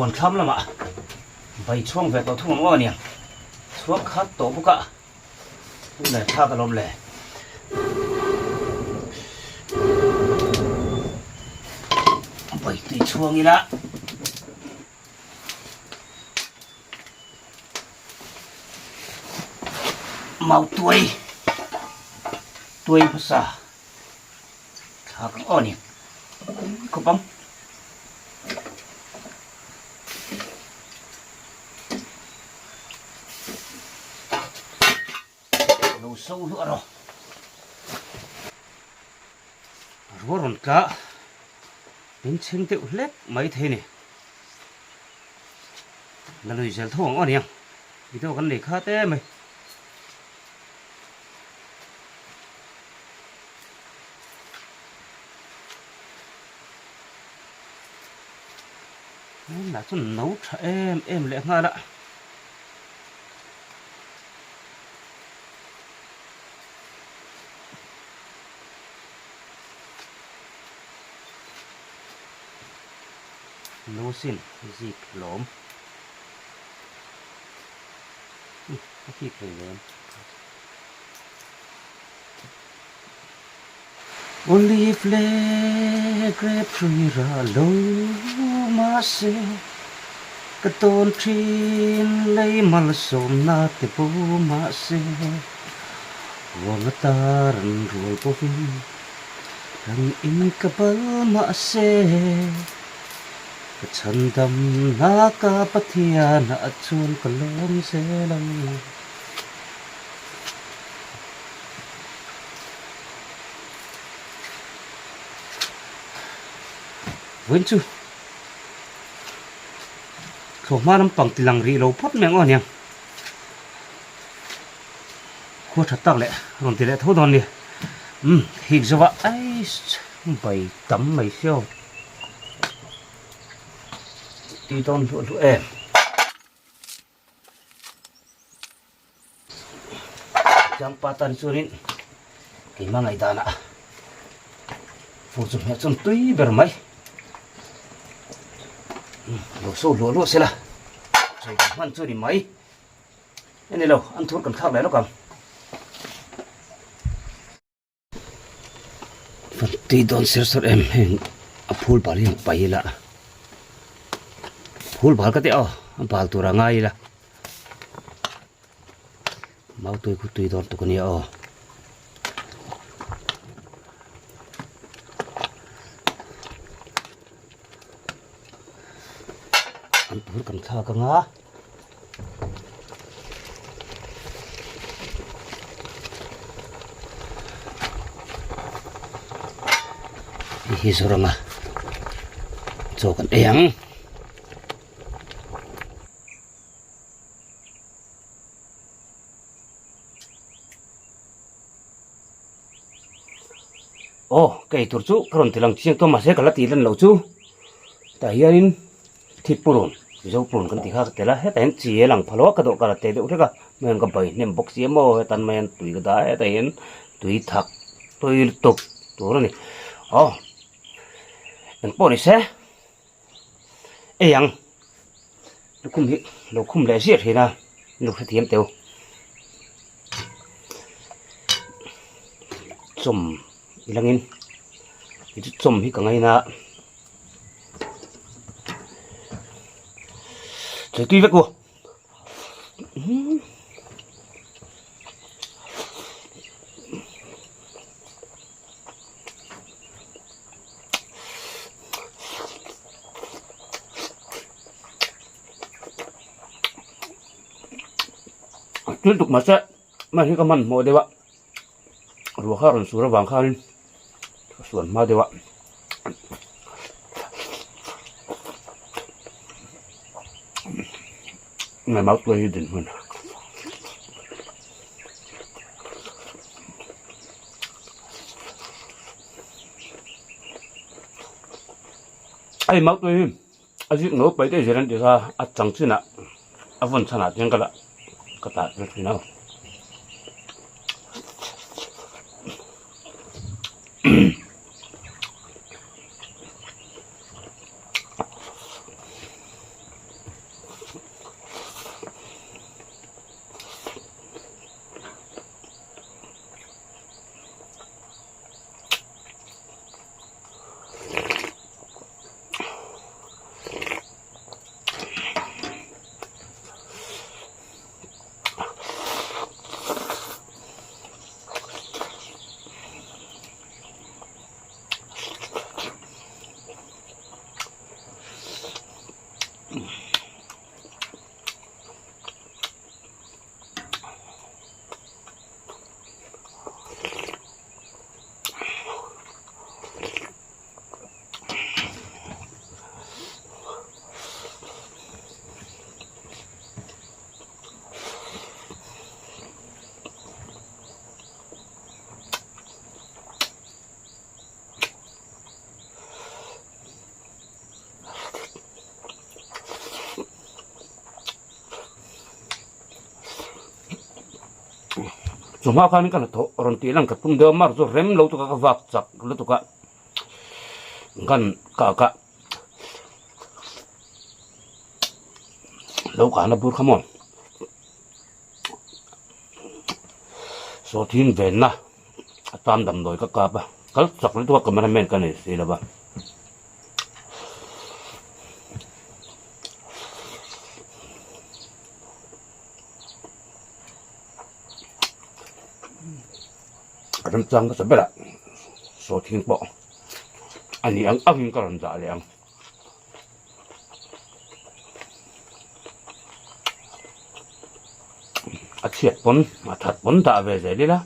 Huan Thlam lama bai chuang ve to thung ngo nia chuak khat to buka le tha ka lom le bai ti chuang ina mau tuai phasa tha ka o nia ko bang sâu nữa rồi rồi cả đến trên tiểu lép mấy thế này là người sẽ thua ngon nhỉ vì tôi cần để khá té mày là cho nấu cho em lại ngon ạ nấu xin dịp lốm khi phải lên olive le grape tree ra lâu mà se cái tôn trin lấy mal sôm na te bu mà se wang ta ran rồi po fin ran in ka bal mà se chân tâm na ka pathia na chun kalom se lang vốn chu khổ ma nằm bằng tilang ri lâu phốt mẹ ngon nhỉ khô thật tắc lệ còn tỷ lệ thô đòn nè hình như vậy ấy bảy tấm mấy siêu đi tôn lụa em jang patan surin ki mangai dana fu zum he chun tui ber mai lo lo se la choi man chu ni mai ene lo an thur kan thak le lo kam ti don ser em hen a phul bali pai la phul bal ka te a bal tu ra ngai la mau tôi ku tui don to ko ni a an phul kan tha ka nga hi soranga cho kan eyang cái tổ chức còn thì làm chiếc tôi mà sẽ cả là tỷ lần lâu chú tại hiện thịt bùn dầu bùn cần thì khác thế là hết anh chỉ làm phá lót cái độ cả là thế độ thế cả mình cầm bảy niệm bốc xía mồ tan mình tùy cái đá tại hiện tùy thạc tùy tục đó này mình bỏ đi xe ăn nó không lẽ giết thì nào nó phải thiếm tiêu chùm ilangin itu chom hi kangai na chơi tuy vết cô tiếp tục mà sẽ mà khi các bạn mua đây ạ rồi khác rồi xuống vàng khác điส่วนมาเดี๋ยวไงมาตัวยืดดินมันไอ้มาตัวยืดอาชีพหนูไปได้เจริญดีซะอาจังสินะอาวันขนาดยังกันละก็ตัดไปที่นั่น cuma kan kan to ronti lang katum de mar zo rem lo to ka vak chak lo to ka kan ka lo ka na bur khamon so thin ven na tam dam doi ka ba kal chak lo to ka man men kan se la ba kadang cang ka sabela so thin po ani ang karan da le ang chiat pon that pon da ve ze le la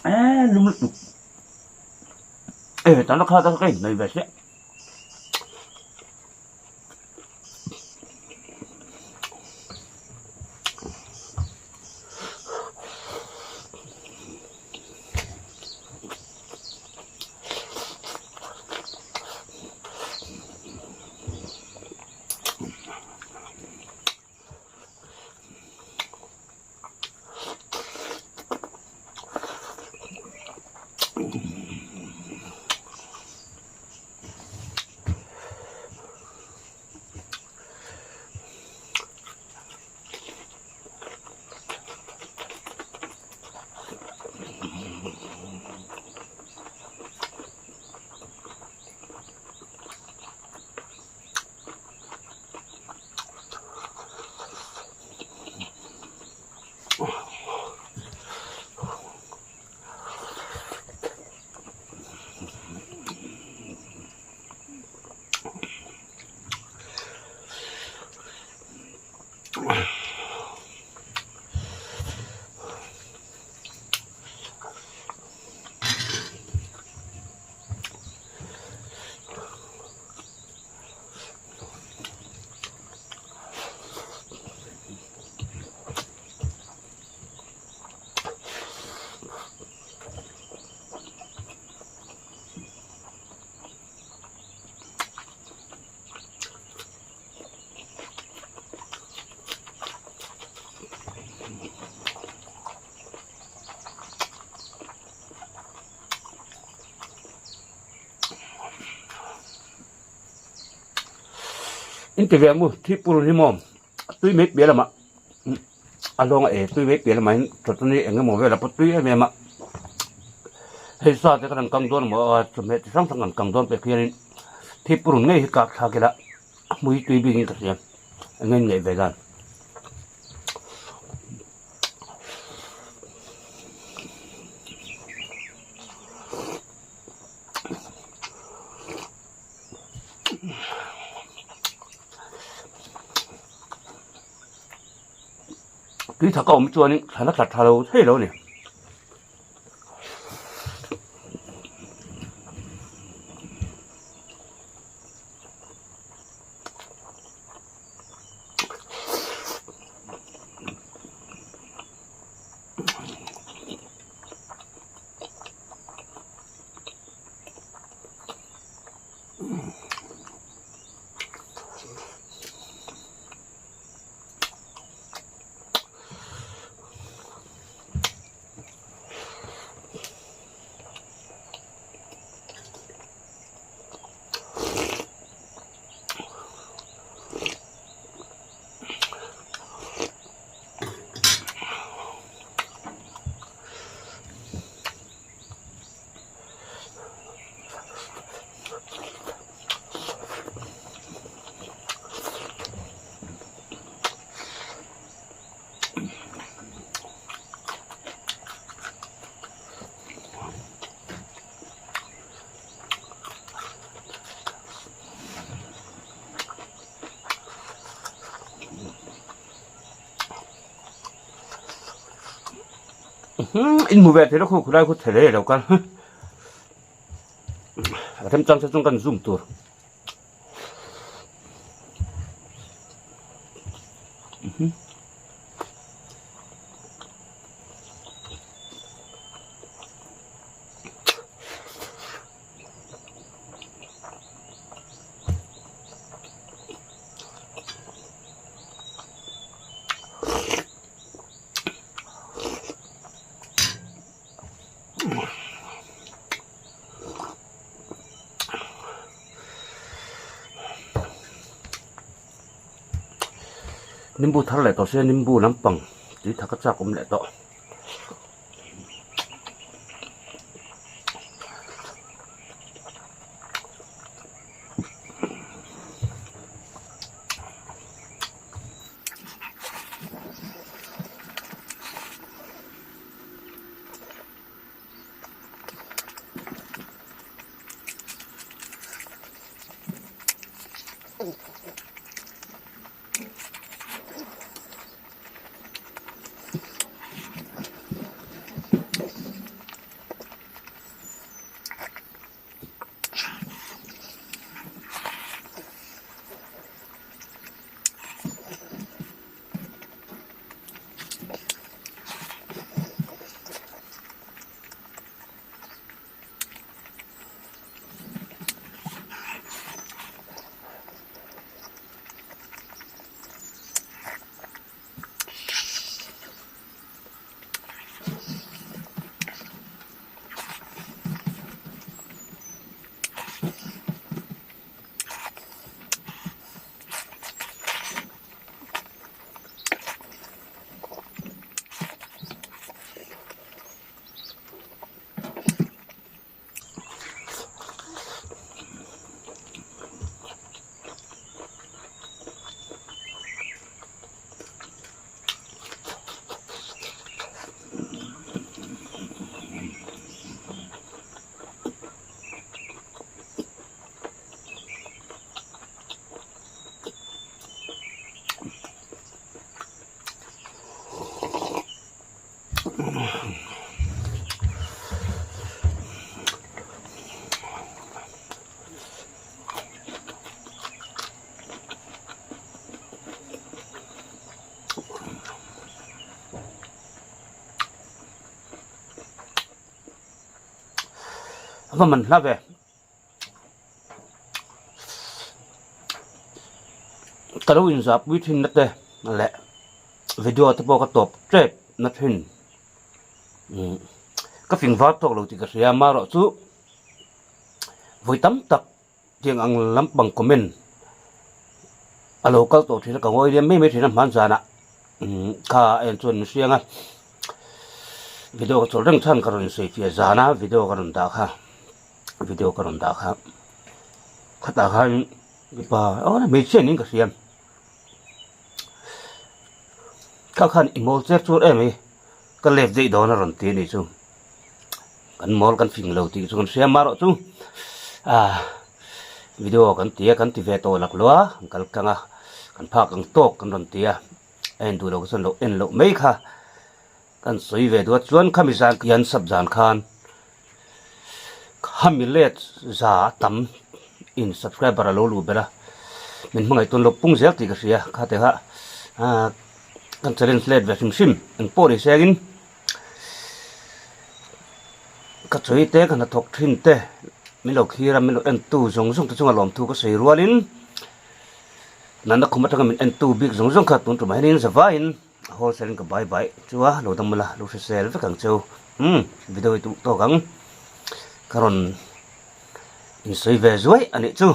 Lum tao nó khá tao cái này về sẽ in cái việc mu thì puru ni mom tuy mấy biết là mà along tuy mấy biết là mà cho tôi này anh em về là bắt tuy em mà hay sao thì cái căng đòn mà cho mấy sang sang căng đòn về kia thì puru ngay cả sao cái là mũi tuy bị như thế này anh em nhảy về gan cái thằng ông cho nên thằng nó chặt thằng đâu thế đâu nè in mua về thì nó không có thể lấy đâu cả thêm trang trong cần zoom tour nimbu thar lại tao sẽ nimbu nắm bằng chỉ thắc chắc cũng lại tao và mình là về cái đó in dạp với hình nét lệ video tập bộ cái top trip nét hình cái phim phát tổ đầu thì cái gì mà rồi chú với tấm tập tiếng anh lắm bằng comment alo các tổ thì nó còn ngồi đi mấy thì làm ăn ra nè cả em chuẩn riêng á video cái chỗ rừng thân cái rồi sẽ phía ra na video cái rồi đã video cái rồi đã khát đã cái bà mấy chuyện những cái gì các khăn imo chết chút em ấy cái lẹp gì đó nó rồi tiền này chú cái món cái phim lâu thì chú xem mà rồi chú video kan ti ve to lak lo kal kanga kan phak ang tok kan ron tia en du lo san lo en lo mai kha kan soi ve do chuan khami zan yan sab zan khan khami let za tam in subscriber lo lu bela min mangai ton lo pung zel ti ka sia kha te ha kan challenge let ve sim en pori segin ka choi te kan thok thin te mình lộc khi ra mình lộc ăn tu giống giống tôi làm tu có sấy rùa lên nãy không bắt mình ăn tu biết giống giống khác tuần tụi mày nên giờ vain hồi sáng cái bye bye chúa lâu tầm là lâu sẽ với càng châu video tụ to gắng karon in sấy về dưới anh ấy chú